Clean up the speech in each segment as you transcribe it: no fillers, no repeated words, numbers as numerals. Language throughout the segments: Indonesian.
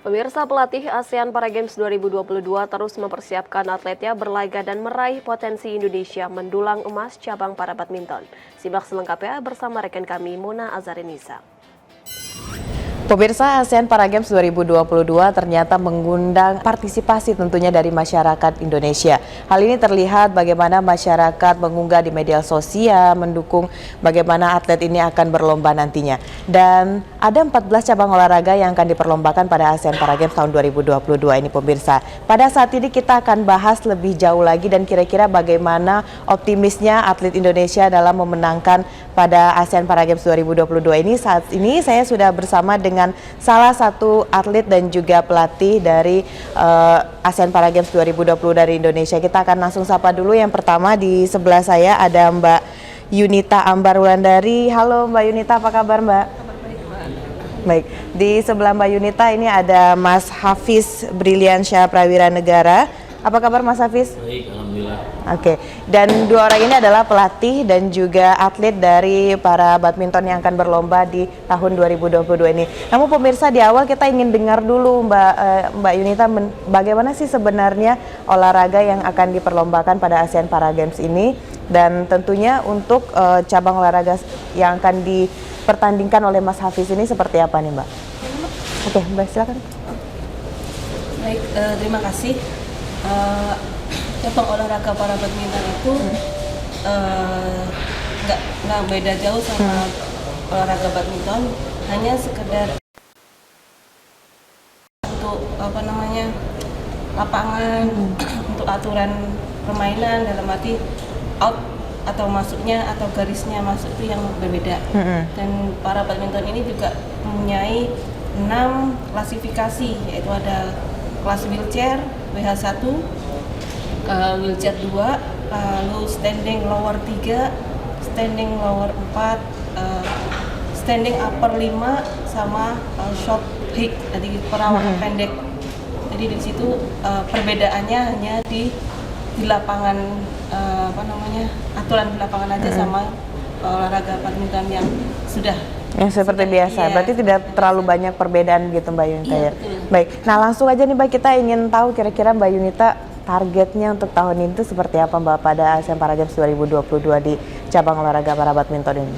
Pemirsa, pelatih ASEAN Para Games 2022 terus mempersiapkan atletnya berlaga dan meraih potensi Indonesia mendulang emas cabang para badminton. Simak selengkapnya bersama rekan kami Mona Azarenisa. Pemirsa, ASEAN Para Games 2022 ternyata mengundang partisipasi tentunya dari masyarakat Indonesia. Hal ini terlihat bagaimana masyarakat mengunggah di media sosial, mendukung bagaimana atlet ini akan berlomba nantinya. Dan ada 14 cabang olahraga yang akan diperlombakan pada ASEAN Para Games tahun 2022 ini pemirsa. Pada saat ini kita akan bahas lebih jauh lagi dan kira-kira bagaimana optimisnya atlet Indonesia dalam memenangkan pada ASEAN Para Games 2022 ini. Saat ini saya sudah bersama dengan salah satu atlet dan juga pelatih dari ASEAN Para Games 2020 dari Indonesia. Kita akan langsung sapa dulu. Yang pertama di sebelah saya ada Mbak Yunita Ambar Wulandari. Halo Mbak Yunita, apa kabar Mbak? Baik, di sebelah Mbak Yunita ini ada Mas Hafiz Briliansyah Prawira Negara. Apa kabar Mas Hafiz? Baik, alhamdulillah. Oke, dan dua orang ini adalah pelatih dan juga atlet dari para badminton yang akan berlomba di tahun 2022 ini. Namun pemirsa, di awal kita ingin dengar dulu Mbak Yunita, bagaimana sih sebenarnya olahraga yang akan diperlombakan pada ASEAN Para Games ini, dan tentunya untuk cabang olahraga yang akan dipertandingkan oleh Mas Hafiz ini seperti apa nih Mbak? Oke, Mbak silakan. Baik, terima kasih. Cabang olahraga para badminton itu nggak beda jauh sama olahraga badminton, hanya sekedar untuk lapangan, untuk aturan permainan dalam arti out atau masuknya atau garisnya masuk itu yang berbeda. Dan para badminton ini juga mempunyai 6 klasifikasi, yaitu ada kelas wheelchair WH1, wheelchair 2, lalu standing lower 3, standing lower 4, standing upper 5, sama short hip, jadi perawat pendek. Jadi di situ perbedaannya hanya di lapangan, aturan di lapangan aja sama olahraga badminton yang sudah. Yang seperti biasa, iya. Berarti tidak terlalu banyak perbedaan gitu Mbak Yunita ya? Baik, nah langsung aja nih Mbak, kita ingin tahu kira-kira Mbak Yunita targetnya untuk tahun ini seperti apa Mbak pada ASEAN Para Games 2022 di cabang olahraga para badminton ini?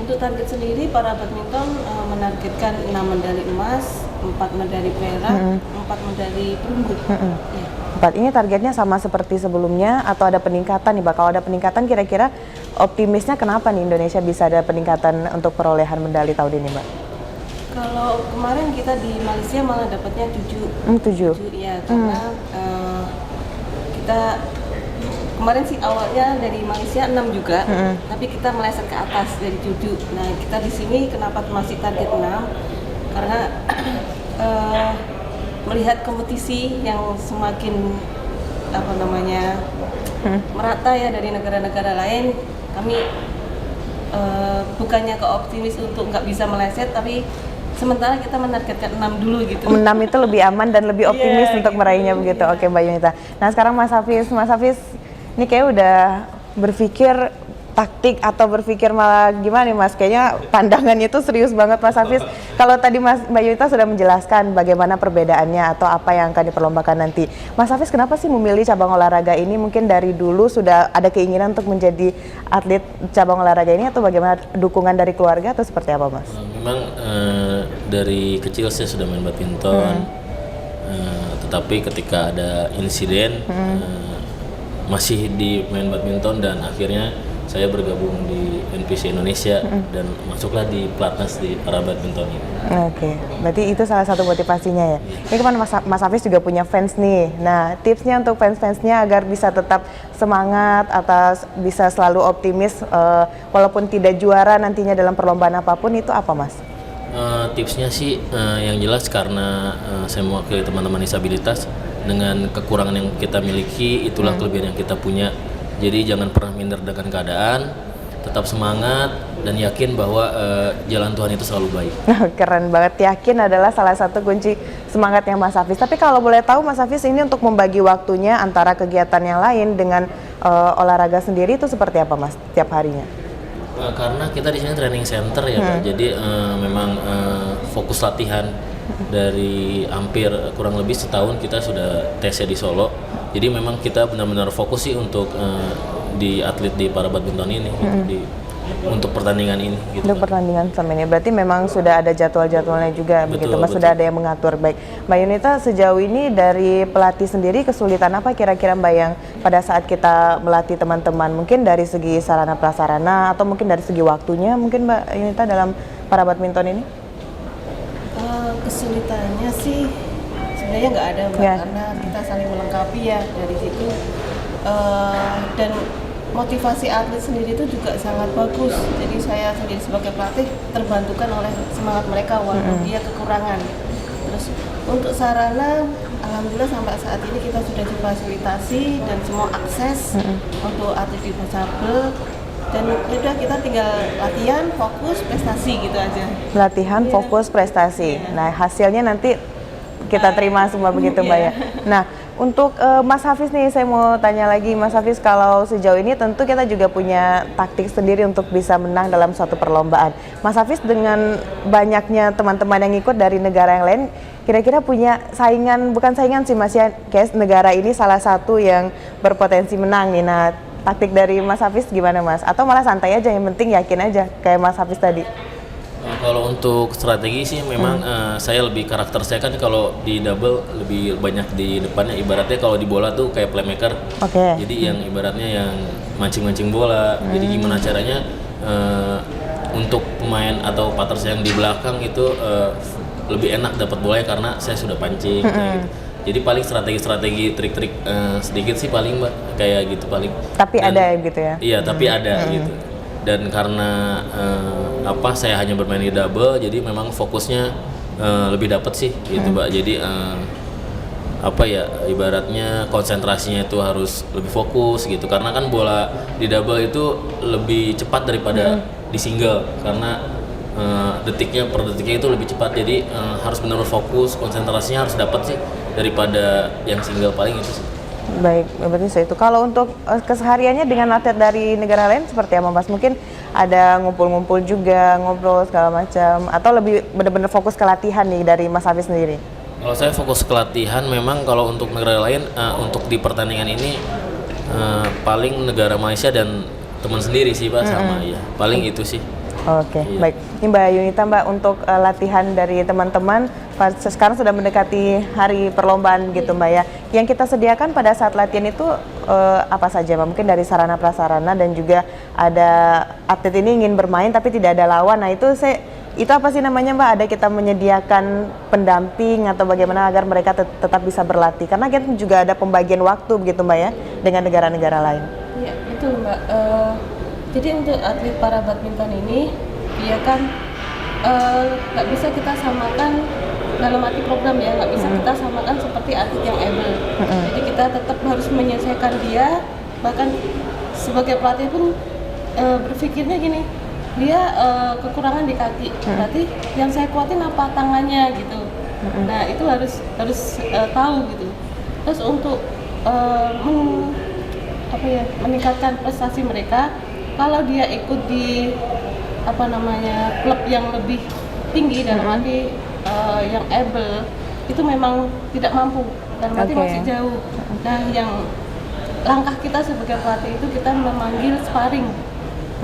Untuk target sendiri, para badminton menargetkan 6 medali emas, 4 medali perak, 4 medali perunggu. Ya. 4 ini targetnya sama seperti sebelumnya atau ada peningkatan nih Mbak? Kalau ada peningkatan kira-kira optimisnya kenapa nih Indonesia bisa ada peningkatan untuk perolehan medali tahun ini Mbak? Kalau kemarin kita di Malaysia malah dapatnya 7. 7 ya, karena kita kemarin sih awalnya dari Malaysia 6 juga, tapi kita meleset ke atas dari 7. Nah, kita di sini kenapa masih target 6? Karena melihat kompetisi yang semakin merata ya dari negara-negara lain, kami bukannya keoptimis untuk nggak bisa meleset, tapi sementara kita menargetkan 6 dulu gitu. 6 itu lebih aman dan lebih optimis untuk meraihnya begitu. Oke Mbak Yunita. Nah sekarang Mas Hafiz ini kayak udah berpikir taktik atau berpikir malah gimana nih Mas? Kayaknya pandangannya itu serius banget Mas Hafiz. Kalau tadi Mbak Yunita sudah menjelaskan bagaimana perbedaannya atau apa yang akan diperlombakan nanti. Mas Hafiz kenapa sih memilih cabang olahraga ini? Mungkin dari dulu sudah ada keinginan untuk menjadi atlet cabang olahraga ini, atau bagaimana dukungan dari keluarga atau seperti apa Mas? Memang dari kecil saya sudah main badminton, tetapi ketika ada insiden masih di main badminton dan akhirnya saya bergabung di NPC Indonesia dan masuklah di pelatnas di para badminton ini. Oke, berarti itu salah satu motivasinya ya. Ini kemana Mas Hafiz juga punya fans nih. Nah, tipsnya untuk fans-fansnya agar bisa tetap semangat atau bisa selalu optimis walaupun tidak juara nantinya dalam perlombaan apapun, itu apa Mas? Tipsnya sih yang jelas, karena saya mewakili teman-teman disabilitas, dengan kekurangan yang kita miliki itulah kelebihan yang kita punya. Jadi jangan pernah minder dengan keadaan, tetap semangat dan yakin bahwa jalan Tuhan itu selalu baik. Keren banget, yakin adalah salah satu kunci semangatnya Mas Hafiz. Tapi kalau boleh tahu Mas Hafiz ini untuk membagi waktunya antara kegiatan yang lain dengan olahraga sendiri itu seperti apa Mas tiap harinya? Karena kita di sini training center ya, Pak. Jadi memang fokus latihan dari hampir kurang lebih setahun kita sudah tesnya di Solo. Jadi memang kita benar-benar fokus sih untuk di atlet di para badminton ini, gitu, untuk pertandingan ini. Gitu, Untuk pertandingan sama ini, berarti memang sudah ada jadwal-jadwalnya juga, Betul, begitu Mas, betul. sudah ada yang mengatur. Baik, Mbak Yunita, sejauh ini dari pelatih sendiri kesulitan apa kira-kira Mbak yang pada saat kita melatih teman-teman, mungkin dari segi sarana prasarana atau mungkin dari segi waktunya, mungkin Mbak Yunita dalam para badminton ini? Kesulitannya sih sebenarnya nggak ada, Mbak, Ya. karena kita saling melengkapi ya dari situ. Dan motivasi atlet sendiri itu juga sangat bagus. Jadi saya sendiri sebagai pelatih terbantukan oleh semangat mereka walaupun dia kekurangan. Terus untuk sarana, alhamdulillah sampai saat ini kita sudah difasilitasi dan semua akses untuk atlet difabel. Dan udah kita tinggal latihan, fokus, prestasi gitu aja. Latihan, Iya. fokus, prestasi. Nah, hasilnya nanti kita terima semua begitu, Mbak ya. Nah, untuk Mas Hafiz nih, saya mau tanya lagi, Mas Hafiz, kalau sejauh ini tentu kita juga punya taktik sendiri untuk bisa menang dalam suatu perlombaan. Mas Hafiz dengan banyaknya teman-teman yang ikut dari negara yang lain, kira-kira punya saingan, bukan saingan sih Mas ya, kayak negara ini salah satu yang berpotensi menang nih. Nah, taktik dari Mas Hafiz gimana Mas? Atau malah santai aja, yang penting yakin aja, kayak Mas Hafiz tadi? Kalau untuk strategi sih memang saya lebih, karakter saya kan kalau di double lebih banyak di depannya, ibaratnya kalau di bola tuh kayak playmaker. Oke. Jadi yang ibaratnya yang mancing-mancing bola. Jadi gimana caranya untuk pemain atau partner saya yang di belakang itu lebih enak dapat bolanya karena saya sudah pancing. Kayak gitu. Jadi paling strategi-strategi, trik-trik sedikit sih paling Mbak, kayak gitu paling. Tapi Dan- ada gitu ya? Iya, tapi ada gitu. Dan karena saya hanya bermain di double, jadi memang fokusnya lebih dapat sih gitu Mbak. Jadi ibaratnya konsentrasinya itu harus lebih fokus gitu, karena kan bola di double itu lebih cepat daripada di single, karena detiknya per detiknya itu lebih cepat. Jadi harus benar-benar fokus, konsentrasinya harus dapat sih daripada yang single, paling itu sih. Baik, berarti saya itu. Kalau untuk kesehariannya dengan atlet dari negara lain seperti apa Mas? Mungkin ada ngumpul-ngumpul juga, ngobrol segala macam, atau lebih benar-benar fokus ke latihan nih dari Mas Hafiz sendiri? Kalau saya fokus ke latihan, memang kalau untuk negara lain, untuk di pertandingan ini paling negara Malaysia dan teman sendiri sih Pak, sama ya. Paling itu sih. Oke, Iya. baik. Ini Mbak Yunita, Mbak, untuk latihan dari teman-teman, sekarang sudah mendekati hari perlombaan gitu Mbak ya. Yang kita sediakan pada saat latihan itu apa saja Mbak? Mungkin dari sarana prasarana dan juga ada atlet ini ingin bermain tapi tidak ada lawan. Nah itu apa sih namanya Mbak? Ada kita menyediakan pendamping atau bagaimana agar mereka tetap bisa berlatih? Karena kita juga ada pembagian waktu begitu Mbak ya dengan negara-negara lain. Iya, betul Mbak. Jadi untuk atlet para badminton ini, dia kan nggak bisa kita samakan dalam arti program ya, nggak bisa kita samakan seperti atlet yang able. Jadi kita tetap harus menyelesaikan dia, bahkan sebagai pelatih pun berpikirnya gini, dia kekurangan di kaki, berarti yang saya kuatin apa, tangannya gitu. Nah itu harus tahu gitu. Terus untuk meningkatkan prestasi mereka, kalau dia ikut di klub yang lebih tinggi dalam arti yang able, itu memang tidak mampu, dalam arti Oke. masih jauh. Nah yang langkah kita sebagai pelatih itu kita memanggil sparring.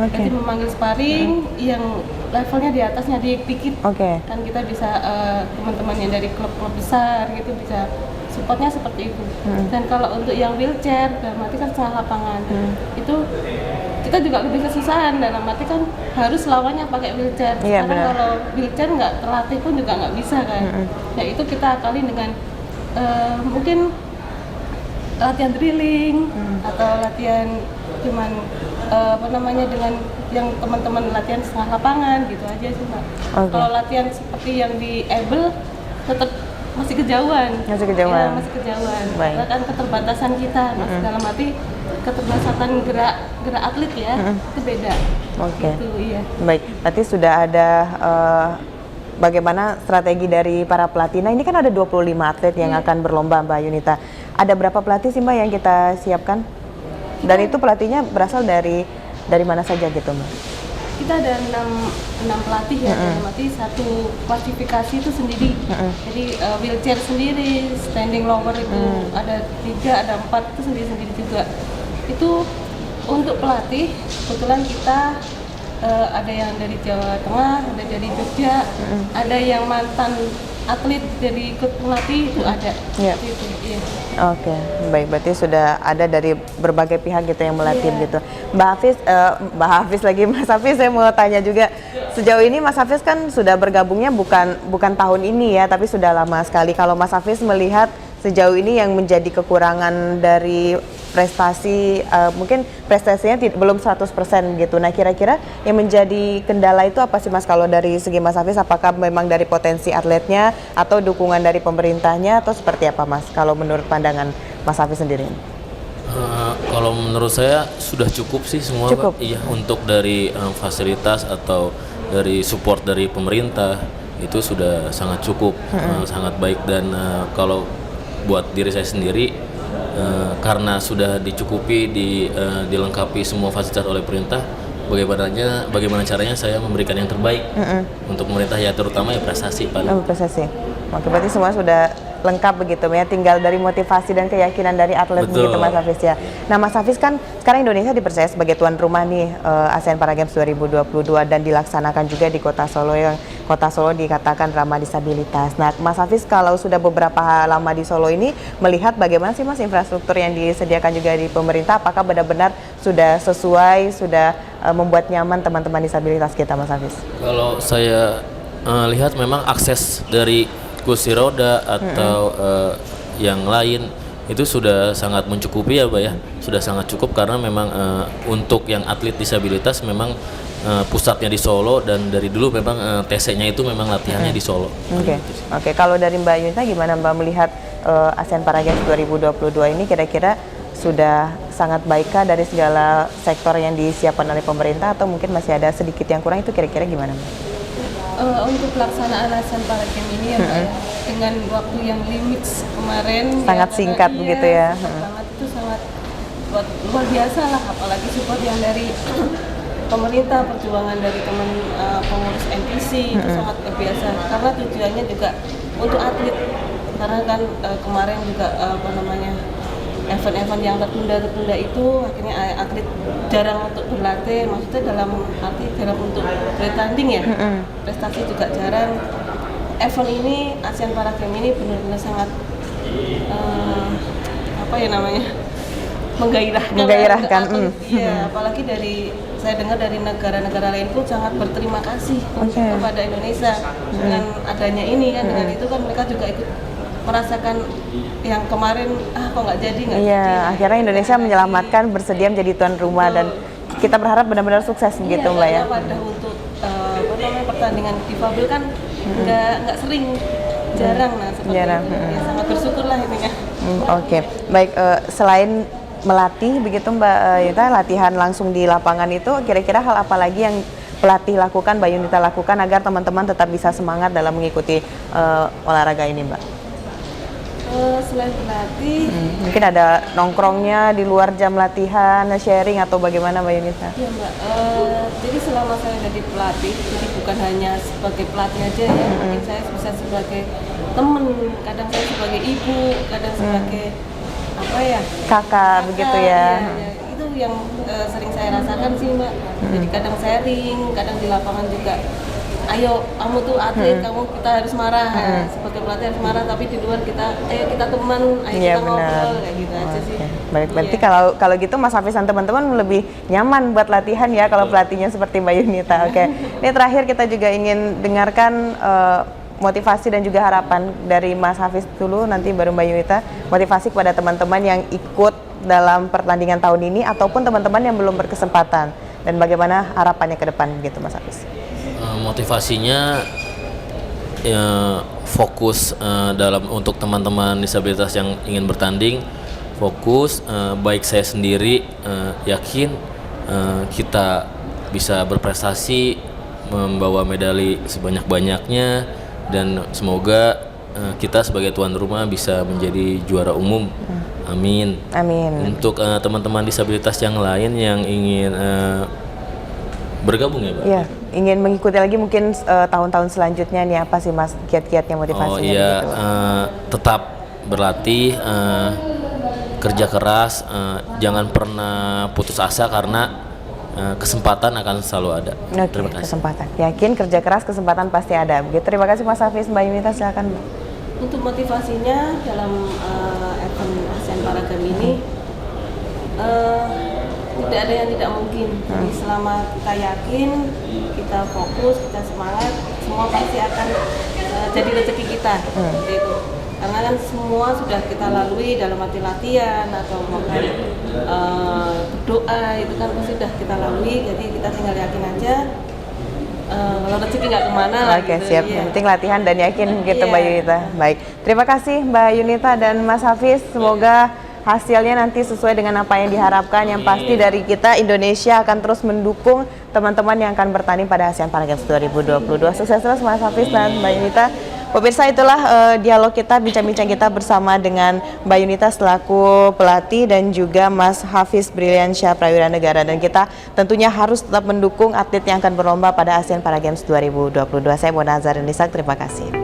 Oke. Jadi memanggil sparring yang levelnya di atasnya dikit. Oke. Kan kita bisa teman-teman yang dari klub-klub besar gitu bisa supportnya seperti itu. Dan kalau untuk yang wheelchair, dalam arti kan setengah lapangan, itu kita juga lebih kesusahan, dalam arti kan harus lawannya pakai wheelchair. Iya, Sekarang benar. kalau wheelchair nggak terlatih pun juga nggak bisa kan. Ya itu kita akali dengan mungkin latihan drilling atau latihan cuman dengan yang teman-teman latihan setengah lapangan gitu aja sih Mbak. Oke. Kalau latihan seperti yang di able tetap masih kejauhan. Masih kejauhan. Ya, masih kejauhan. Baik. Karena kan keterbatasan kita, dalam arti keterbatasan gerak atlet ya, itu beda. Oke. Gitu, iya. Baik, berarti sudah ada bagaimana strategi dari para pelatih. Nah ini kan ada 25 atlet yang akan berlomba Mbak Yunita. Ada berapa pelatih sih Mbak yang kita siapkan? Dan itu pelatihnya berasal dari mana saja gitu Mbak? kita ada enam pelatih ya, dalam arti satu klasifikasi itu sendiri. Jadi wheelchair sendiri, standing lower itu ada 3, ada 4 itu sendiri-sendiri juga. Itu untuk pelatih, kebetulan kita ada yang dari Jawa Tengah, ada dari Jogja, ada yang mantan atlet jadi ikut pelatih itu ada. Iya. Gitu, iya. Oke, baik. Berarti sudah ada dari berbagai pihak gitu yang melatih gitu. Mbak Hafiz lagi, Mas Hafiz, saya mau tanya juga. Sejauh ini Mas Hafiz kan sudah bergabungnya bukan tahun ini ya, tapi sudah lama sekali. Kalau Mas Hafiz melihat sejauh ini yang menjadi kekurangan dari prestasi, mungkin prestasinya belum 100% gitu. Nah, kira-kira yang menjadi kendala itu apa sih Mas kalau dari segi Mas Hafiz? Apakah memang dari potensi atletnya atau dukungan dari pemerintahnya atau seperti apa Mas kalau menurut pandangan Mas Hafiz sendiri? Kalau menurut saya sudah cukup sih semua, Cukup. Pak. Iya, untuk dari fasilitas atau dari support dari pemerintah itu sudah sangat cukup, sangat baik. Dan kalau buat diri saya sendiri, karena sudah dicukupi, dilengkapi semua fasilitas oleh pemerintah, bagaimana caranya saya memberikan yang terbaik untuk pemerintah, ya terutama ya prestasi Pak. Oh, prestasi. Oke, berarti semua sudah lengkap begitu ya, tinggal dari motivasi dan keyakinan dari atlet. Betul. Begitu Mas Hafiz ya. Nah Mas Hafiz, kan sekarang Indonesia dipercaya sebagai tuan rumah nih ASEAN Para Games 2022 dan dilaksanakan juga di Kota Solo, yang Kota Solo dikatakan ramah disabilitas. Nah Mas Hafiz, kalau sudah beberapa lama di Solo ini, melihat bagaimana sih Mas infrastruktur yang disediakan juga di pemerintah, apakah benar-benar sudah sesuai, sudah membuat nyaman teman-teman disabilitas kita Mas Hafiz? Kalau saya lihat memang akses dari kursi roda atau yang lain itu sudah sangat mencukupi ya Pak ya, sudah sangat cukup, karena memang untuk yang atlet disabilitas memang pusatnya di Solo, dan dari dulu memang TC-nya itu memang latihannya di Solo. Oke. Kalau dari Mbak Yunita gimana Mbak melihat ASEAN Para Games 2022 ini, kira-kira sudah sangat baikkah dari segala sektor yang disiapkan oleh pemerintah, atau mungkin masih ada sedikit yang kurang, itu kira-kira gimana Mbak? Untuk pelaksanaan ASEAN Para Games ini ya Mbak ya, dengan waktu yang limit kemarin Sangat ya, singkat iya, begitu ya. Sangat itu sangat luar biasa lah, apalagi support yang dari pemerintah, perjuangan dari teman pengurus NPC itu sangat luar biasa, karena tujuannya juga untuk atlet, karena kan kemarin juga event-event yang tertunda itu akhirnya atlet jarang untuk berlatih, maksudnya dalam arti jarang untuk bertanding ya, prestasi juga jarang. Event ini, ASEAN Para Games ini benar-benar sangat menggairahkan. Iya, apalagi saya dengar dari negara-negara lain pun sangat berterima kasih kepada Indonesia dengan adanya ini kan. Dengan itu kan mereka juga ikut merasakan yang kemarin kok nggak jadi. Akhirnya Indonesia menyelamatkan, bersedia menjadi tuan rumah, dan kita berharap benar-benar sukses begitu Mbak ya. Pada untuk pertandingan difabel kan nggak sering, jarang, seperti itu. Ya, sangat bersyukurlah intinya. Oke. Baik, selain melatih begitu Mbak Yunita, latihan langsung di lapangan itu, kira-kira hal apa lagi yang pelatih lakukan, Mbak Yunita lakukan agar teman-teman tetap bisa semangat dalam mengikuti olahraga ini Mbak? Selain pelatih, mungkin ada nongkrongnya di luar jam latihan, sharing, atau bagaimana Mbak Yunita? Iya Mbak, jadi selama saya jadi pelatih, jadi bukan hanya sebagai pelatih aja ya, mungkin saya bisa sebagai teman, kadang saya sebagai ibu, kadang sebagai kakak begitu ya. Itu yang sering saya rasakan sih Mbak. Jadi kadang sharing, kadang di lapangan juga, ayo kamu tuh atlet, kita harus marah, sebagai pelatih harus marah, tapi di luar ayo kita teman, ayo kita ngobrol, kayak gitu aja sih. Baik, berarti kalau gitu Mas Hafiz dan teman-teman lebih nyaman buat latihan ya kalau pelatihnya seperti Mbak Yunita. Oke. Ini terakhir kita juga ingin dengarkan motivasi dan juga harapan dari Mas Hafiz dulu, nanti baru Mbak Yunita. Motivasi kepada teman-teman yang ikut dalam pertandingan tahun ini ataupun teman-teman yang belum berkesempatan, dan bagaimana harapannya ke depan gitu Mas Hafiz? Motivasinya fokus untuk teman-teman disabilitas yang ingin bertanding, fokus, baik saya sendiri yakin kita bisa berprestasi, membawa medali sebanyak-banyaknya, dan semoga kita sebagai tuan rumah bisa menjadi juara umum. Amin. Untuk teman-teman disabilitas yang lain yang ingin bergabung ya Pak? Iya, ingin mengikuti lagi mungkin tahun-tahun selanjutnya nih, apa sih Mas kiat-kiatnya, motivasinya? Oh iya, gitu? tetap berlatih, kerja keras, jangan pernah putus asa karena kesempatan akan selalu ada. Oke, Terima kasih. kesempatan. Yakin kerja keras, kesempatan pasti ada. Begitu. Terima kasih Mas Hafiz. Mbak Yunita silakan. Mbak. Untuk motivasinya dalam event ASEAN Para Games ini tidak ada yang tidak mungkin. Jadi selama kita yakin, kita fokus, kita semangat, semua pasti akan jadi rezeki kita. Seperti itu. Karena kan semua sudah kita lalui dalam arti latihan atau bahkan berdoa, itu kan pasti sudah kita lalui. Jadi kita tinggal yakin aja. Kalau rezeki nggak kemana lah. Oke, gitu. siap. Iya. Yang penting latihan dan yakin gitu, Iya. Mbak Yunita. Baik. Terima kasih Mbak Yunita dan Mas Hafiz. Semoga hasilnya nanti sesuai dengan apa yang diharapkan. Yang pasti dari kita, Indonesia akan terus mendukung teman-teman yang akan bertanding pada ASEAN Para Games 2022. Sukses terus Mas Hafiz dan Mbak Yunita. Pemirsa, itulah dialog kita, bincang-bincang kita bersama dengan Mbak Yunita selaku pelatih dan juga Mas Hafiz Briliansyah Prawira Negara. Dan kita tentunya harus tetap mendukung atlet yang akan berlomba pada ASEAN Para Games 2022. Saya Mona Azharin Nisak, terima kasih.